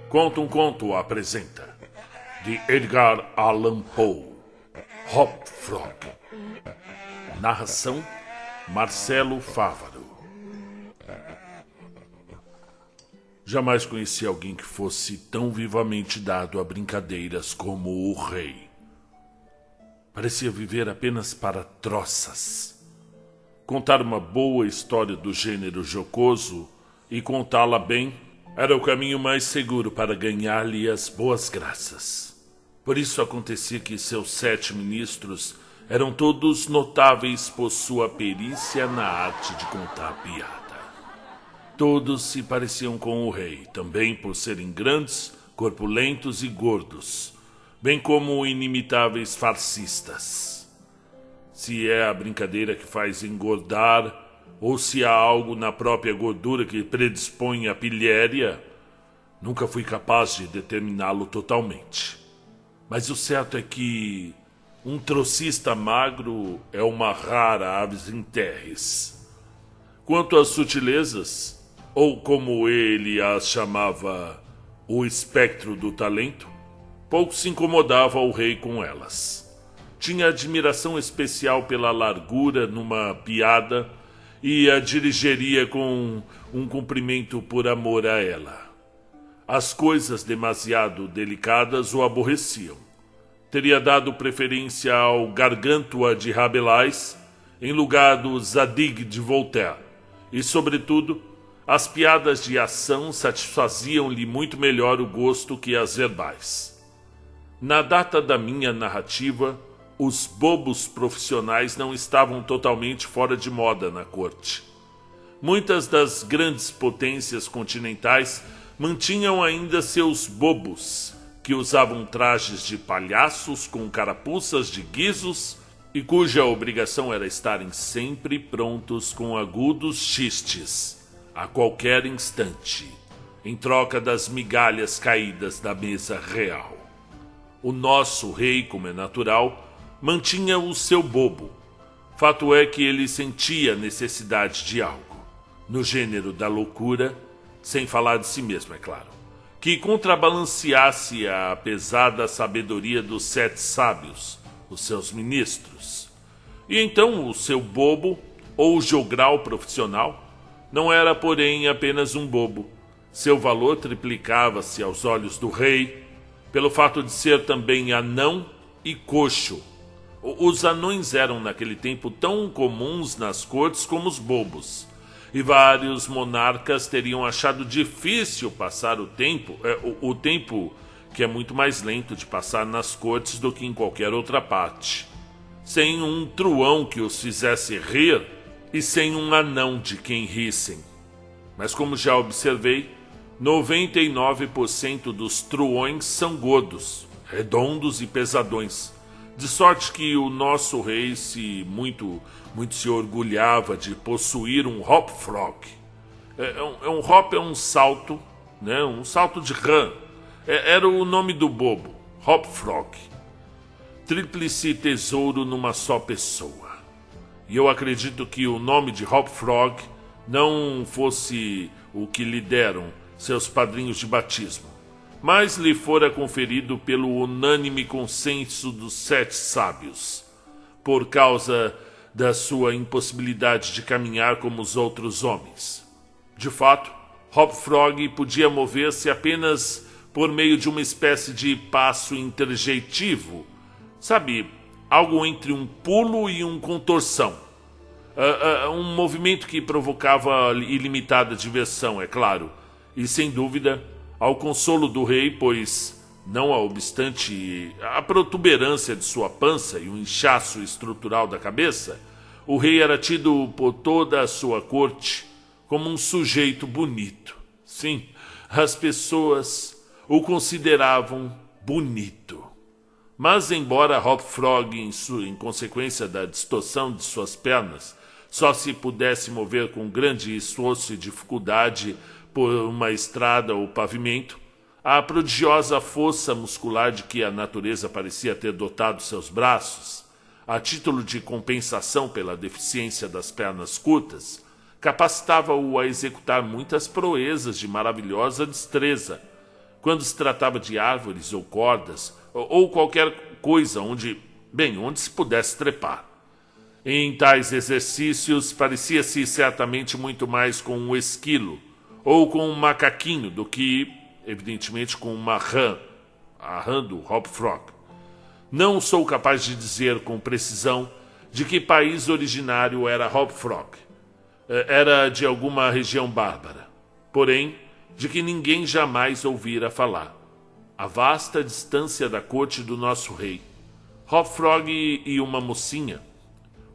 Conta um Conto apresenta de Edgar Allan Poe, Hop Frog. Narração Marcelo Fávaro. Jamais conheci alguém que fosse tão vivamente dado a brincadeiras como o rei. Parecia viver apenas para troças. Contar uma boa história do gênero jocoso e contá-la bem era o caminho mais seguro para ganhar-lhe as boas graças. Por isso acontecia que seus 7 ministros eram todos notáveis por sua perícia na arte de contar piada. Todos se pareciam com o rei, também por serem grandes, corpulentos e gordos, bem como inimitáveis farcistas. Se é a brincadeira que faz engordar, ou se há algo na própria gordura que predispõe à pilhéria, nunca fui capaz de determiná-lo totalmente. Mas o certo é que um trocista magro é uma rara aves em terres. Quanto às sutilezas, ou como ele as chamava, o espectro do talento, pouco se incomodava o rei com elas. Tinha admiração especial pela largura numa piada e a dirigiria com um cumprimento por amor a ela. As coisas demasiado delicadas o aborreciam. Teria dado preferência ao Gargantua de Rabelais em lugar do Zadig de Voltaire. E, sobretudo, as piadas de ação satisfaziam-lhe muito melhor o gosto que as verbais. Na data da minha narrativa, os bobos profissionais não estavam totalmente fora de moda na corte. Muitas das grandes potências continentais mantinham ainda seus bobos, que usavam trajes de palhaços com carapuças de guizos e cuja obrigação era estarem sempre prontos com agudos xistes, a qualquer instante, em troca das migalhas caídas da mesa real. O nosso rei, como é natural, mantinha o seu bobo. Fato é que ele sentia necessidade de algo, no gênero da loucura, sem falar de si mesmo, é claro, que contrabalanceasse a pesada sabedoria dos 7 sábios, os seus ministros. E então o seu bobo, ou jogral profissional, não era, porém, apenas um bobo. Seu valor triplicava-se aos olhos do rei, pelo fato de ser também anão e coxo. Os anões eram naquele tempo tão comuns nas cortes como os bobos, e vários monarcas teriam achado difícil passar o tempo que é muito mais lento de passar nas cortes do que em qualquer outra parte, sem um truão que os fizesse rir e sem um anão de quem rissem. Mas como já observei, 99% dos truões são gordos, redondos e pesadões. De sorte que o nosso rei muito se orgulhava de possuir um hop frog. Um hop é um salto, né? Um salto de rã. Era o nome do bobo, hop frog. Tríplice tesouro numa só pessoa. E eu acredito que o nome de hop frog não fosse o que lhe deram seus padrinhos de batismo, mas lhe fora conferido pelo unânime consenso dos 7 sábios, por causa da sua impossibilidade de caminhar como os outros homens. De fato, Hop Frog podia mover-se apenas por meio de uma espécie de passo interjetivo, sabe, algo entre um pulo e um contorção. Um movimento que provocava ilimitada diversão, é claro, e sem dúvida ao consolo do rei, pois, não obstante a protuberância de sua pança e o inchaço estrutural da cabeça, o rei era tido por toda a sua corte como um sujeito bonito. Sim, as pessoas o consideravam bonito. Mas, embora Hop Frog, em consequência da distorção de suas pernas, só se pudesse mover com grande esforço e dificuldade por uma estrada ou pavimento, a prodigiosa força muscular de que a natureza parecia ter dotado seus braços, a título de compensação pela deficiência das pernas curtas, capacitava-o a executar muitas proezas de maravilhosa destreza, quando se tratava de árvores ou cordas, ou qualquer coisa onde se pudesse trepar. Em tais exercícios, parecia-se certamente muito mais com um esquilo ou com um macaquinho do que, evidentemente, com uma rã, a rã do Hop Frog. Não sou capaz de dizer com precisão de que país originário era Hop Frog. Era de alguma região bárbara, porém, de que ninguém jamais ouvira falar. A vasta distância da corte do nosso rei. Hop Frog e uma mocinha,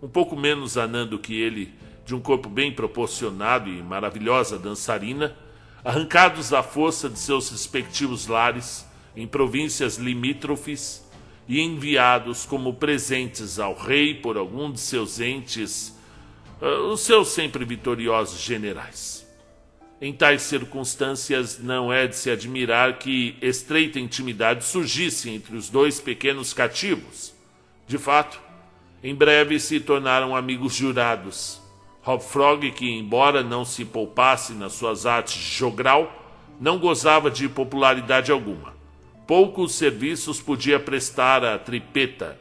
um pouco menos anã do que ele, de um corpo bem proporcionado e maravilhosa dançarina, arrancados à força de seus respectivos lares em províncias limítrofes e enviados como presentes ao rei por algum de seus entes, os seus sempre vitoriosos generais. Em tais circunstâncias, não é de se admirar que estreita intimidade surgisse entre os dois pequenos cativos. De fato, em breve se tornaram amigos jurados. Hop Frog, que embora não se poupasse nas suas artes de jogral, não gozava de popularidade alguma. Poucos serviços podia prestar a Tripeta.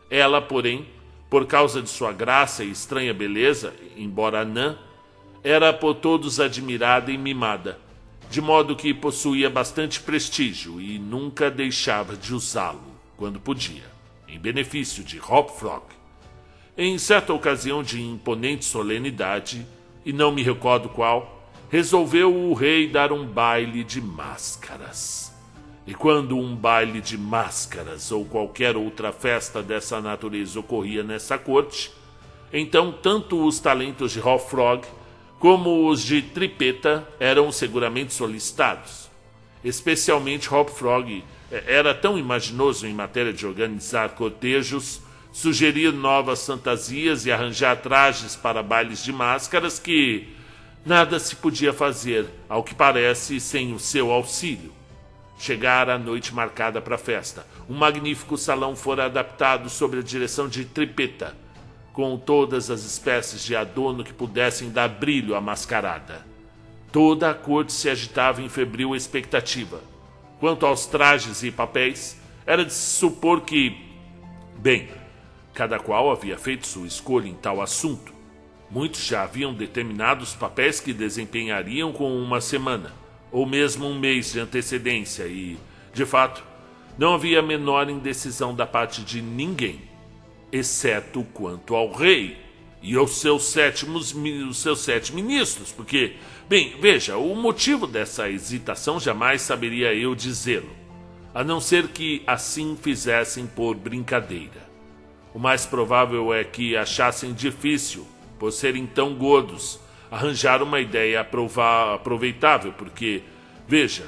Ela, porém, por causa de sua graça e estranha beleza, embora anã, era por todos admirada e mimada, de modo que possuía bastante prestígio e nunca deixava de usá-lo, quando podia, em benefício de Hop Frog. Em certa ocasião de imponente solenidade, e não me recordo qual, resolveu o rei dar um baile de máscaras. E quando um baile de máscaras ou qualquer outra festa dessa natureza ocorria nessa corte, então tanto os talentos de Hop Frog como os de Tripeta eram seguramente solicitados. Especialmente Hop Frog era tão imaginoso em matéria de organizar cortejos, sugerir novas fantasias e arranjar trajes para bailes de máscaras que nada se podia fazer, ao que parece, sem o seu auxílio. Chegara a noite marcada para a festa. Um magnífico salão fora adaptado sob a direção de Tripeta, com todas as espécies de adorno que pudessem dar brilho à mascarada. Toda a corte se agitava em febril expectativa. Quanto aos trajes e papéis, era de se supor que, cada qual havia feito sua escolha em tal assunto. Muitos já haviam determinado os papéis que desempenhariam com uma semana, ou mesmo um mês de antecedência e, de fato, não havia a menor indecisão da parte de ninguém, exceto quanto ao rei e aos seus sete ministros, porque, veja, o motivo dessa hesitação jamais saberia eu dizê-lo, a não ser que assim fizessem por brincadeira. O mais provável é que achassem difícil, por serem tão gordos, arranjar uma ideia aproveitável, porque, veja,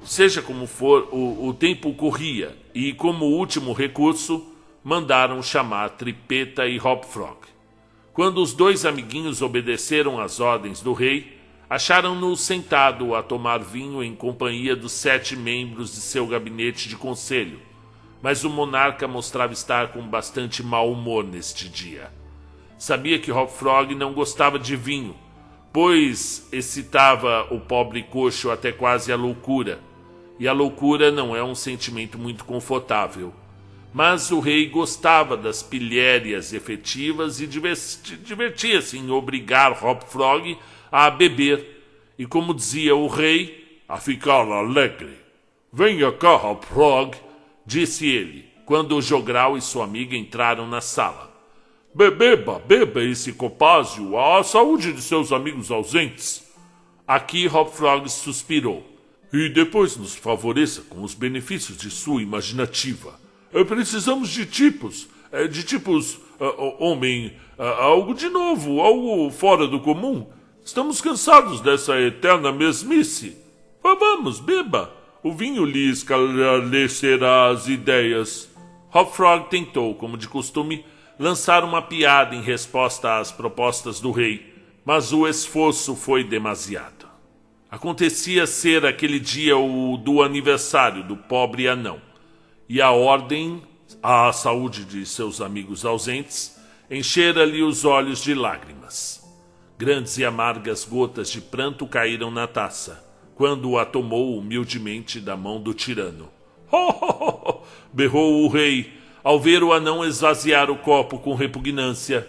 seja como for, o tempo corria e, como último recurso, mandaram chamar Tripeta e Hop Frog. Quando os dois amiguinhos obedeceram às ordens do rei, acharam-no sentado a tomar vinho em companhia dos 7 membros de seu gabinete de conselho, mas o monarca mostrava estar com bastante mau humor neste dia. Sabia que Hop Frog não gostava de vinho, pois excitava o pobre coxo até quase a loucura, e a loucura não é um sentimento muito confortável. Mas o rei gostava das pilhérias efetivas e divertia-se em obrigar Hop Frog a beber, e como dizia o rei, a ficar alegre. Venha cá, Hop Frog, disse ele, quando o jogral e sua amiga entraram na sala. Beba esse copázio à saúde de seus amigos ausentes. Aqui Hop Frog suspirou. E depois nos favoreça com os benefícios de sua imaginativa. Precisamos de tipos, algo de novo, algo fora do comum. Estamos cansados dessa eterna mesmice. Vamos, beba. O vinho lhe esclarecerá as ideias. Hop Frog tentou, como de costume, lançar uma piada em resposta às propostas do rei, mas o esforço foi demasiado. Acontecia ser aquele dia o do aniversário do pobre anão, e a ordem, à saúde de seus amigos ausentes, enchera-lhe os olhos de lágrimas. Grandes e amargas gotas de pranto caíram na taça, quando a tomou humildemente da mão do tirano. Oh! Berrou o rei, ao ver o anão esvaziar o copo com repugnância.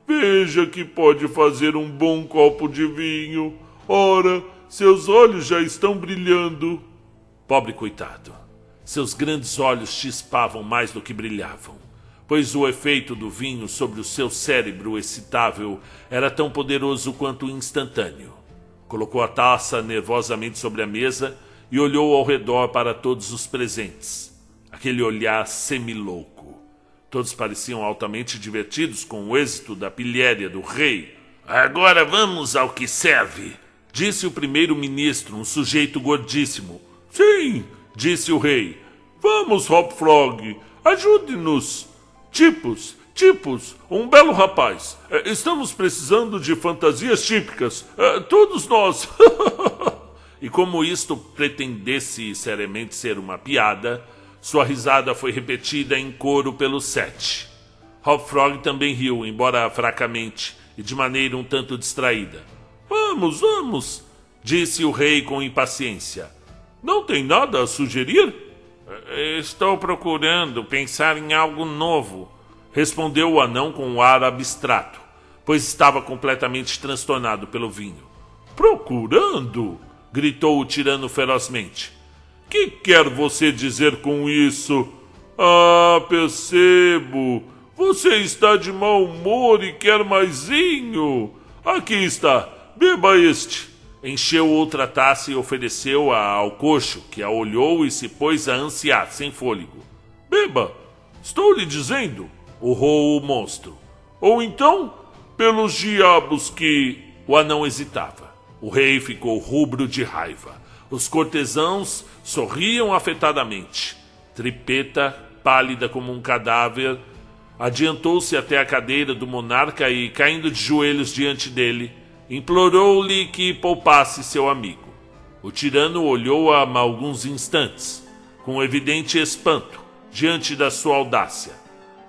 Veja que pode fazer um bom copo de vinho. Ora, seus olhos já estão brilhando. Pobre coitado. Seus grandes olhos chispavam mais do que brilhavam, pois o efeito do vinho sobre o seu cérebro excitável era tão poderoso quanto instantâneo. Colocou a taça nervosamente sobre a mesa e olhou ao redor para todos os presentes. Aquele olhar semilouco. Todos pareciam altamente divertidos com o êxito da pilhéria do rei. Agora vamos ao que serve, disse o primeiro-ministro, um sujeito gordíssimo. Sim, disse o rei. Vamos, Hopfrog, ajude-nos. Tipos, um belo rapaz. Estamos precisando de fantasias típicas. Todos nós. E como isto pretendesse seriamente ser uma piada, sua risada foi repetida em coro pelos 7. Hopfrog também riu, embora fracamente e de maneira um tanto distraída. Vamos, disse o rei com impaciência. Não tem nada a sugerir? Estou procurando pensar em algo novo, respondeu o anão com um ar abstrato, pois estava completamente transtornado pelo vinho. Procurando? Gritou o tirano ferozmente. Que quer você dizer com isso? Ah, percebo. Você está de mau humor e quer mais vinho. Aqui está, beba este. Encheu outra taça e ofereceu-a ao coxo, que a olhou e se pôs a ansiar, sem fôlego. Beba, estou lhe dizendo, urrou o monstro. Ou então, pelos diabos que... O anão hesitava. O rei ficou rubro de raiva. Os cortesãos sorriam afetadamente. Tripeta, pálida como um cadáver, adiantou-se até a cadeira do monarca e, caindo de joelhos diante dele, implorou-lhe que poupasse seu amigo. O tirano olhou-a alguns instantes, com evidente espanto, diante da sua audácia.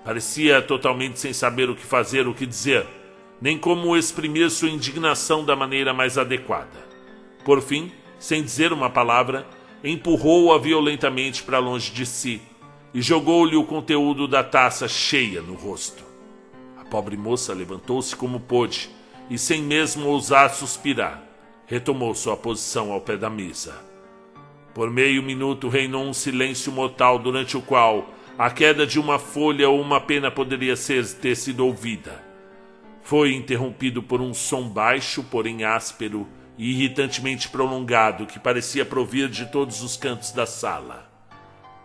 Parecia totalmente sem saber o que fazer, o que dizer, nem como exprimir sua indignação da maneira mais adequada. Por fim, sem dizer uma palavra, empurrou-a violentamente para longe de si e jogou-lhe o conteúdo da taça cheia no rosto. A pobre moça levantou-se como pôde e, sem mesmo ousar suspirar, retomou sua posição ao pé da mesa. Por meio minuto reinou um silêncio mortal, durante o qual a queda de uma folha ou uma pena poderia ter sido ouvida. Foi interrompido por um som baixo, porém áspero e irritantemente prolongado, que parecia provir de todos os cantos da sala.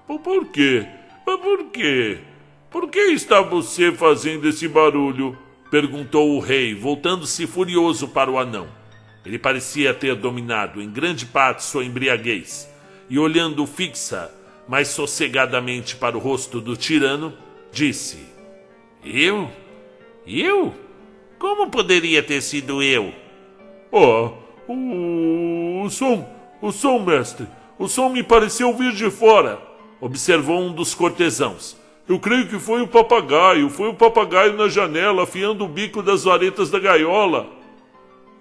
Por quê? Por quê? Por que está você fazendo esse barulho? Perguntou o rei, voltando-se furioso para o anão. Ele parecia ter dominado em grande parte sua embriaguez, e olhando fixa, mas sossegadamente para o rosto do tirano, disse: Eu? Como poderia ter sido eu? O som, mestre. O som me pareceu vir de fora, observou um dos cortesãos. Eu creio que foi o papagaio na janela, afiando o bico das varetas da gaiola.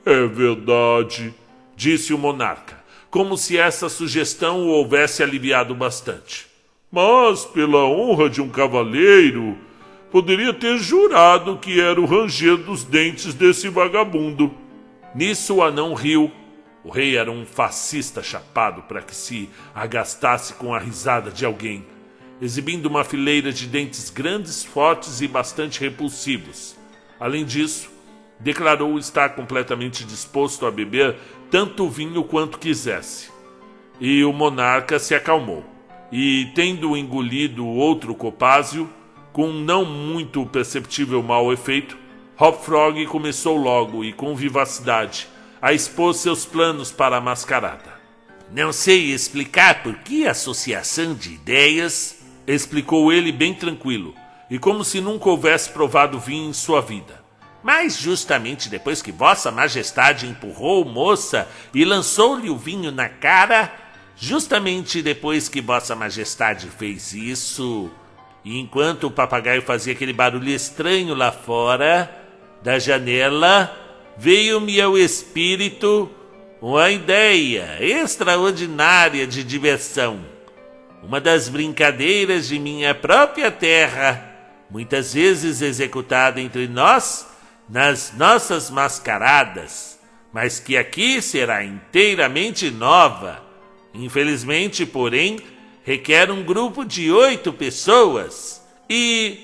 É verdade, disse o monarca, como se essa sugestão o houvesse aliviado bastante. Mas, pela honra de um cavaleiro, poderia ter jurado que era o ranger dos dentes desse vagabundo. Nisso o anão riu. O rei era um fascista chapado para que se agastasse com a risada de alguém, exibindo uma fileira de dentes grandes, fortes e bastante repulsivos. Além disso, declarou estar completamente disposto a beber tanto vinho quanto quisesse. E o monarca se acalmou, e, tendo engolido outro copázio, com um não muito perceptível mau efeito, Hopfrog começou logo e com vivacidade a expor seus planos para a mascarada. Não sei explicar por que associação de ideias, explicou ele bem tranquilo, e como se nunca houvesse provado vinho em sua vida. Mas justamente depois que Vossa Majestade empurrou moça e lançou-lhe o vinho na cara, justamente depois que Vossa Majestade fez isso, e enquanto o papagaio fazia aquele barulho estranho lá fora da janela, veio-me ao espírito uma ideia extraordinária de diversão. Uma das brincadeiras de minha própria terra, muitas vezes executada entre nós nas nossas mascaradas, mas que aqui será inteiramente nova. Infelizmente, porém, requer um grupo de 8 pessoas. E...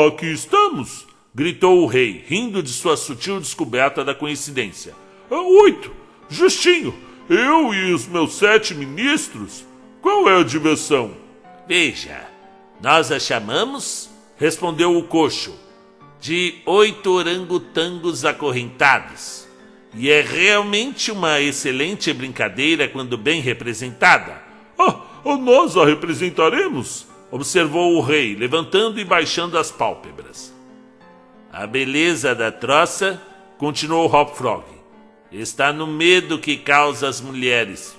Aqui estamos! Gritou o rei, rindo de sua sutil descoberta da coincidência. 8! Justinho! Eu e os meus 7 ministros? Qual é a diversão? Veja, nós a chamamos, respondeu o coxo, de 8 orangotangos acorrentados. E é realmente uma excelente brincadeira quando bem representada. Nós a representaremos, observou o rei, levantando e baixando as pálpebras. A beleza da troça, continuou Hop Frog, está no medo que causa às mulheres.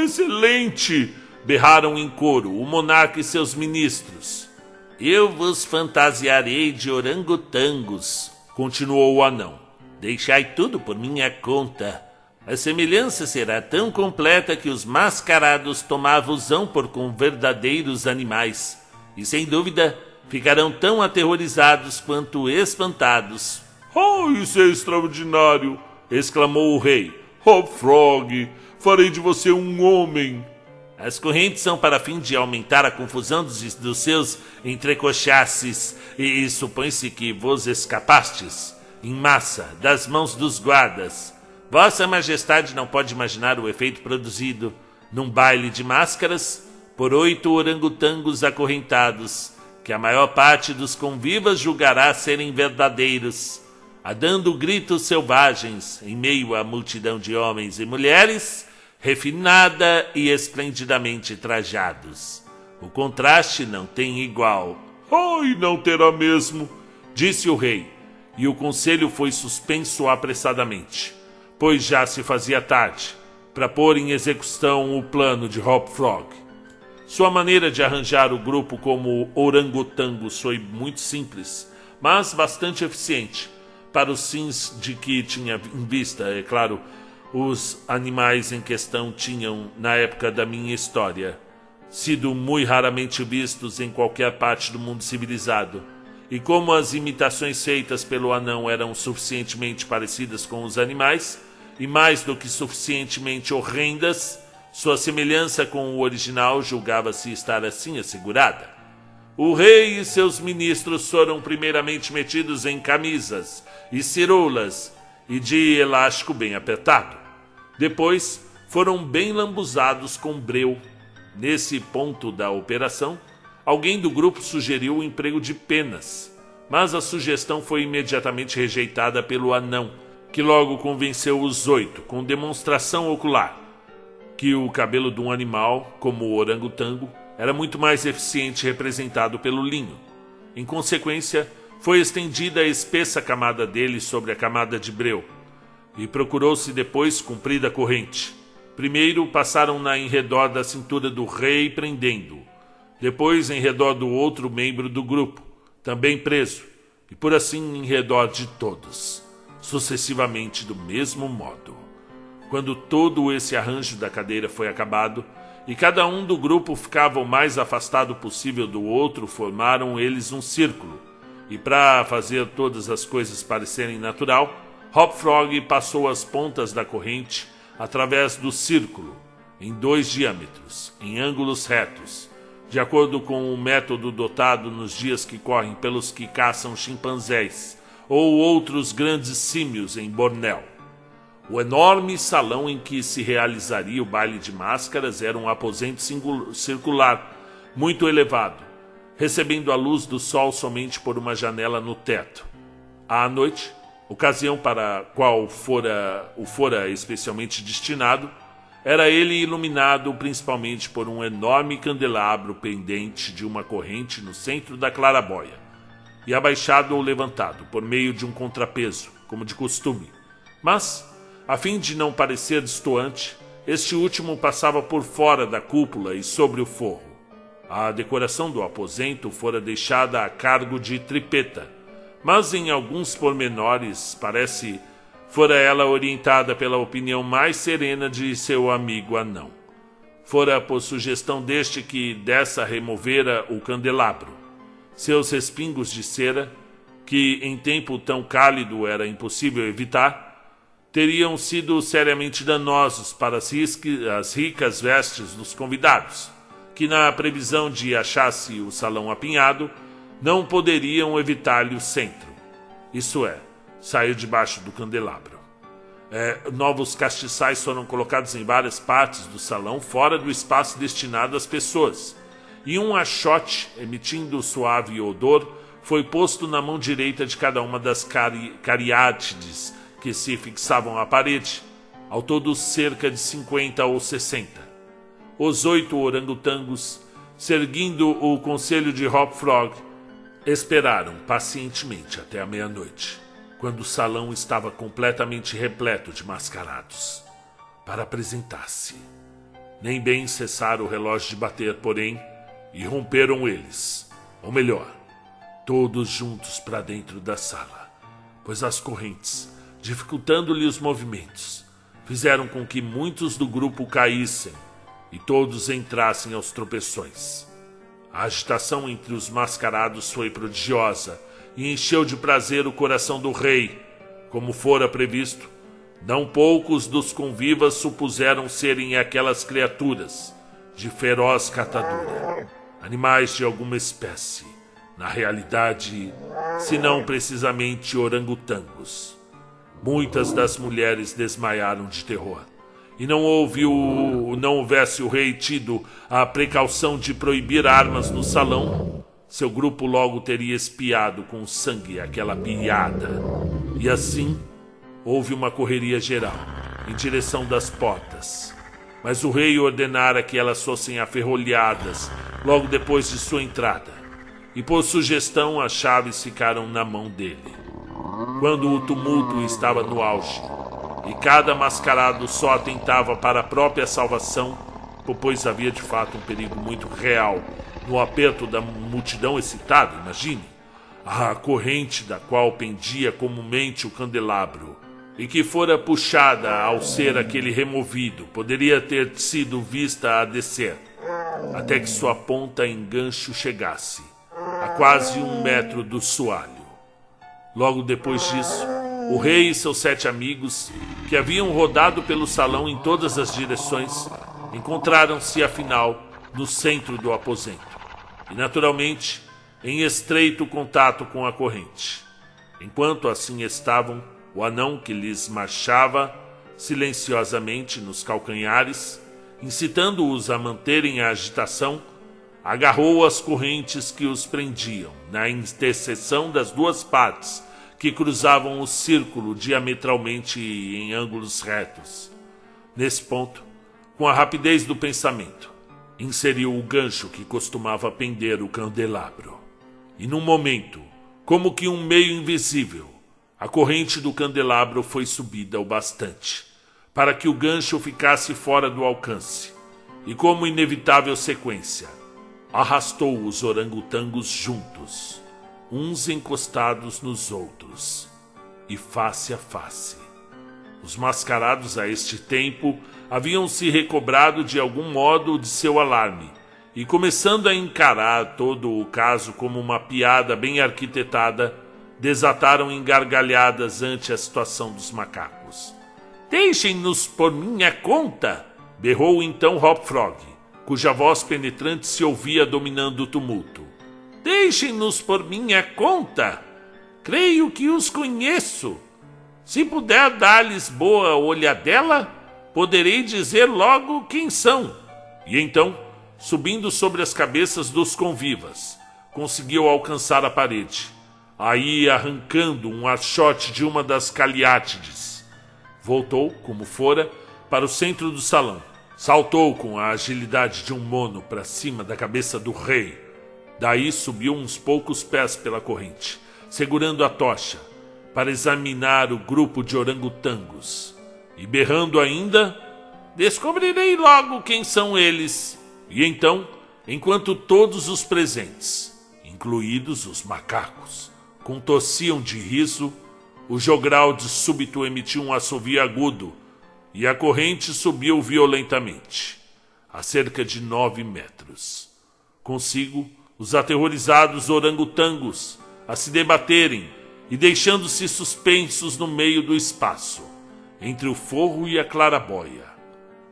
Excelente! Berraram em coro o monarca e seus ministros. Eu vos fantasiarei de orangotangos, continuou o anão. Deixai tudo por minha conta. A semelhança será tão completa que os mascarados tomavos-ão por com verdadeiros animais, e sem dúvida ficarão tão aterrorizados quanto espantados. Isso é extraordinário! Exclamou o rei. Hop Frog, farei de você um homem. As correntes são para fim de aumentar a confusão dos seus entrecochaces, e supõe-se que vos escapastes, em massa, das mãos dos guardas. Vossa Majestade não pode imaginar o efeito produzido, num baile de máscaras, por 8 orangotangos acorrentados, que a maior parte dos convivas julgará serem verdadeiros, dando gritos selvagens em meio à multidão de homens e mulheres, refinada e esplendidamente trajados. O contraste não tem igual. E não terá mesmo, disse o rei, e o conselho foi suspenso apressadamente, pois já se fazia tarde, para pôr em execução o plano de Hop Frog. Sua maneira de arranjar o grupo como orangotangos foi muito simples, mas bastante eficiente, para os fins de que tinha em vista, é claro. Os animais em questão tinham, na época da minha história, sido muito raramente vistos em qualquer parte do mundo civilizado, e como as imitações feitas pelo anão eram suficientemente parecidas com os animais, e mais do que suficientemente horrendas, sua semelhança com o original julgava-se estar assim assegurada. O rei e seus ministros foram primeiramente metidos em camisas e ciroulas e de elástico bem apertado. Depois foram bem lambuzados com breu. Nesse ponto da operação, alguém do grupo sugeriu o emprego de penas, mas a sugestão foi imediatamente rejeitada pelo anão, que logo convenceu os 8, com demonstração ocular, que o cabelo de um animal, como o orangotango, era muito mais eficiente representado pelo linho. Em consequência, foi estendida a espessa camada dele sobre a camada de breu, e procurou-se depois cumprir a corrente. Primeiro passaram-na em redor da cintura do rei, prendendo-o. Depois em redor do outro membro do grupo, também preso, e por assim em redor de todos, sucessivamente do mesmo modo. Quando todo esse arranjo da cadeira foi acabado, e cada um do grupo ficava o mais afastado possível do outro, formaram eles um círculo, e para fazer todas as coisas parecerem natural, Hop Frog passou as pontas da corrente através do círculo, em 2 diâmetros, em ângulos retos, de acordo com o método dotado nos dias que correm pelos que caçam chimpanzés ou outros grandes símios em Bornéu. O enorme salão em que se realizaria o baile de máscaras era um aposento circular, muito elevado, recebendo a luz do sol somente por uma janela no teto. À noite, ocasião para a qual fora especialmente destinado, era ele iluminado principalmente por um enorme candelabro pendente de uma corrente no centro da clarabóia, e abaixado ou levantado por meio de um contrapeso, como de costume. Mas, a fim de não parecer destoante, este último passava por fora da cúpula e sobre o forro. A decoração do aposento fora deixada a cargo de Tripeta, mas em alguns pormenores parece Fora ela orientada pela opinião mais serena de seu amigo anão. Fora por sugestão deste que dessa removera o candelabro. Seus respingos de cera, que em tempo tão cálido era impossível evitar, teriam sido seriamente danosos para as ricas vestes dos convidados, que na previsão de achasse o salão apinhado, não poderiam evitar-lhe o centro, isso é, sair debaixo do candelabro. Novos castiçais foram colocados em várias partes do salão, fora do espaço destinado às pessoas, e um achote, emitindo suave odor, foi posto na mão direita de cada uma das cariátides que se fixavam à parede, ao todo cerca de 50 ou 60. Os 8 orangotangos, seguindo o conselho de Hop-Frog, esperaram pacientemente até a meia-noite, quando o salão estava completamente repleto de mascarados, para apresentar-se. Nem bem cessara o relógio de bater, porém, e romperam eles, ou melhor, todos juntos para dentro da sala, pois as correntes, dificultando-lhe os movimentos, fizeram com que muitos do grupo caíssem e todos entrassem aos tropeções. A agitação entre os mascarados foi prodigiosa e encheu de prazer o coração do rei. Como fora previsto, não poucos dos convivas supuseram serem aquelas criaturas de feroz catadura, animais de alguma espécie, na realidade, se não precisamente orangotangos. Muitas das mulheres desmaiaram de terror, e não houvesse o rei tido a precaução de proibir armas no salão, seu grupo logo teria espiado com sangue aquela piada. E assim, houve uma correria geral, em direção das portas. Mas o rei ordenara que elas fossem aferrolhadas logo depois de sua entrada, e por sugestão as chaves ficaram na mão dele. Quando o tumulto estava no auge, e cada mascarado só atentava para a própria salvação, pois havia de fato um perigo muito real no aperto da multidão excitada, imagine, a corrente da qual pendia comumente o candelabro, e que fora puxada ao ser aquele removido, poderia ter sido vista a descer, até que sua ponta em gancho chegasse a quase 1 metro do soalho. Logo depois disso, o rei e seus 7 amigos, que haviam rodado pelo salão em todas as direções, encontraram-se afinal no centro do aposento, e naturalmente em estreito contato com a corrente. Enquanto assim estavam, o anão que lhes marchava silenciosamente nos calcanhares, incitando-os a manterem a agitação, agarrou as correntes que os prendiam na interseção das 2 partes que cruzavam o círculo diametralmente em ângulos retos. Nesse ponto, com a rapidez do pensamento, inseriu o gancho que costumava pender o candelabro. E num momento, como que um meio invisível, a corrente do candelabro foi subida o bastante para que o gancho ficasse fora do alcance, e como inevitável sequência, arrastou os orangotangos juntos, uns encostados nos outros, e face a face. Os mascarados a este tempo haviam se recobrado de algum modo de seu alarme, e começando a encarar todo o caso como uma piada bem arquitetada, desataram em gargalhadas ante a situação dos macacos. "Deixem-nos por minha conta!" berrou então Hop-Frog, cuja voz penetrante se ouvia dominando o tumulto. "Deixem-nos por minha conta! Creio que os conheço. Se puder dar-lhes boa olhadela, poderei dizer logo quem são." E então, subindo sobre as cabeças dos convivas, conseguiu alcançar a parede, aí arrancando um achote de uma das caliátides. Voltou, como fora, para o centro do salão. Saltou com a agilidade de um mono para cima da cabeça do rei. Daí subiu uns poucos pés pela corrente, segurando a tocha, para examinar o grupo de orangotangos. E berrando ainda, "Descobrirei logo quem são eles." E então, enquanto todos os presentes, incluídos os macacos, contorciam de riso, O jogral de súbito emitiu um assovio agudo e a corrente subiu violentamente, a cerca de 9 metros. Consigo, os aterrorizados orangotangos a se debaterem e deixando-se suspensos no meio do espaço, entre o forro e a clarabóia.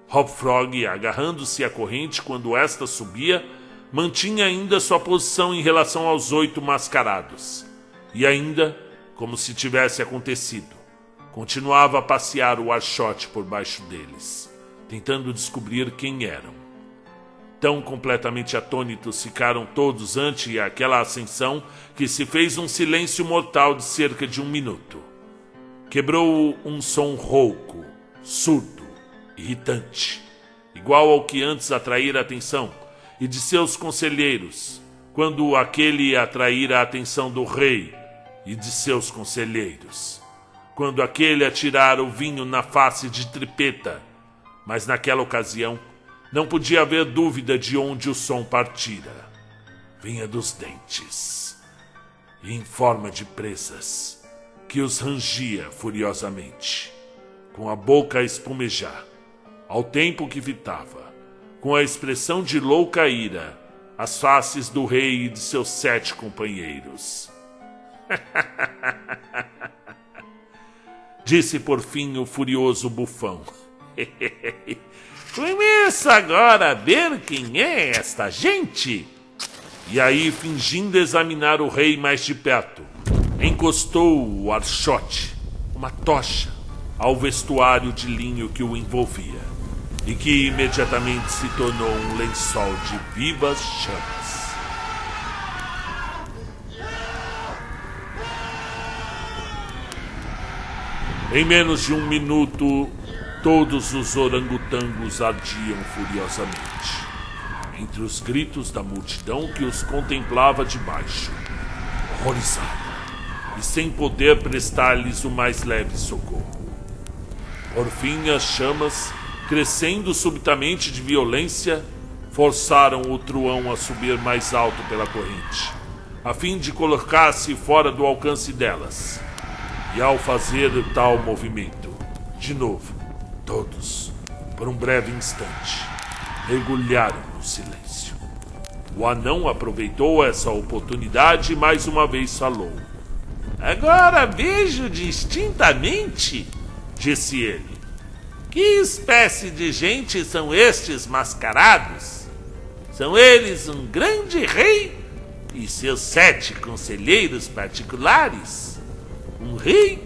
Hopfrog, agarrando-se à corrente quando esta subia, mantinha ainda sua posição em relação aos 8 mascarados. E ainda, como se tivesse acontecido, continuava a passear o Archote por baixo deles, tentando descobrir quem eram. Tão completamente atônitos ficaram todos ante aquela ascensão que se fez um silêncio mortal de cerca de 1 minuto. Quebrou um som rouco, surdo, irritante, igual ao que antes atraíra a atenção e de seus conselheiros, quando aquele atraíra a atenção do rei e de seus conselheiros, quando aquele atirara o vinho na face de Tripeta, mas naquela ocasião não podia haver dúvida de onde o som partira. Vinha dos dentes, e em forma de presas, que os rangia furiosamente, com a boca a espumejar, ao tempo que fitava, com a expressão de louca ira, as faces do rei e de seus 7 companheiros. Disse por fim o furioso bufão. Começo agora a ver quem é esta gente. E aí, fingindo examinar o rei mais de perto, encostou o Archote, uma tocha, ao vestuário de linho que o envolvia, e que imediatamente se tornou um lençol de vivas chamas. Em menos de 1 minuto, todos os orangotangos ardiam furiosamente, entre os gritos da multidão que os contemplava de baixo, horrorizada, e sem poder prestar-lhes o mais leve socorro. Por fim, as chamas, crescendo subitamente de violência, forçaram o truão a subir mais alto pela corrente, a fim de colocar-se fora do alcance delas. E ao fazer tal movimento, de novo, todos, por um breve instante, mergulharam no silêncio. O anão aproveitou essa oportunidade e mais uma vez falou. Agora vejo distintamente, disse ele. Que espécie de gente são estes mascarados? São eles um grande rei e seus 7 conselheiros particulares? Um rei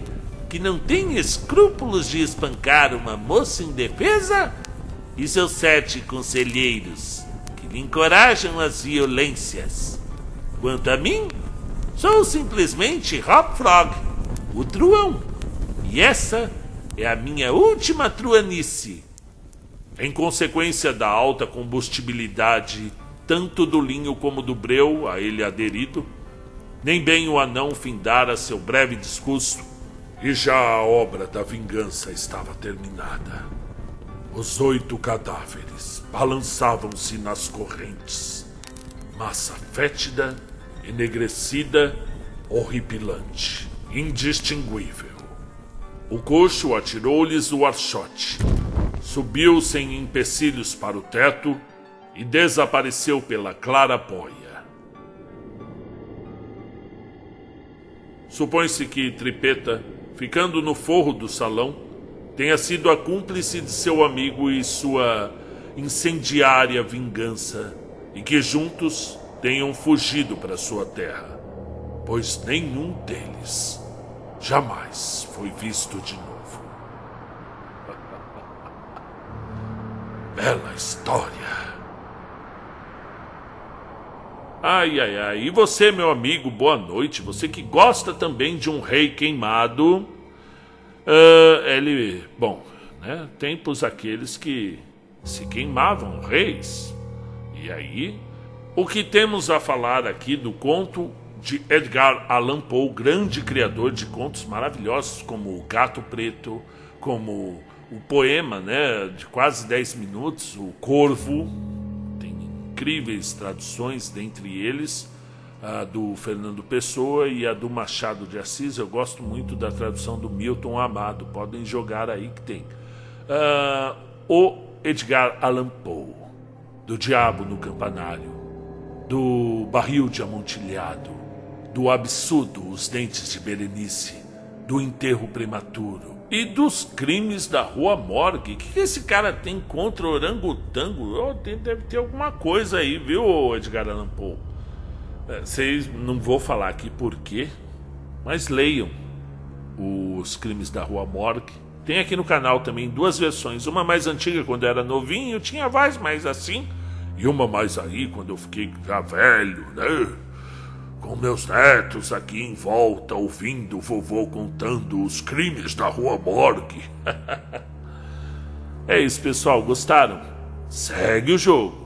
que não tem escrúpulos de espancar uma moça indefesa? E seus 7 conselheiros que lhe encorajam as violências? Quanto a mim, sou simplesmente Hopfrog, o truão. E essa é a minha última truanice. Em consequência da alta combustibilidade, tanto do linho como do breu a ele aderido, nem bem o anão findara seu breve discurso, e já a obra da vingança estava terminada. Os 8 cadáveres balançavam-se nas correntes, massa fétida, enegrecida, horripilante, indistinguível. O coxo atirou-lhes o Archote, subiu sem empecilhos para o teto e desapareceu pela clarabóia. Supõe-se que Tripeta, ficando no forro do salão, tenha sido a cúmplice de seu amigo e sua incendiária vingança, e que juntos tenham fugido para sua terra, pois nenhum deles jamais foi visto de novo. Bela história. Ai, ai, ai. E você, meu amigo, boa noite. Você que gosta também de um rei queimado. Bom, né? Tempos aqueles que se queimavam reis. E aí, o que temos a falar aqui do conto de Edgar Allan Poe, grande criador de contos maravilhosos, como O Gato Preto, como o poema, né, de quase 10 minutos, O Corvo. Incríveis traduções dentre eles, a do Fernando Pessoa e a do Machado de Assis. Eu gosto muito da tradução do Milton Amado, podem jogar aí que tem. O Edgar Allan Poe, do Diabo no Campanário, do Barril de Amontilhado, do Absurdo, Os Dentes de Berenice, do Enterro Prematuro e dos Crimes da Rua Morgue. O que esse cara tem contra o orangotango? Deve ter alguma coisa aí, viu, Edgar Allan Poe? Vocês, não vou falar aqui por quê, mas leiam Os Crimes da Rua Morgue. Tem aqui no canal também 2 versões, uma mais antiga quando eu era novinho, tinha voz mais assim, e uma mais aí quando eu fiquei já velho, né? Com meus netos aqui em volta, ouvindo o vovô contando os crimes da Rua Morgue. É isso, pessoal, gostaram? Segue o jogo.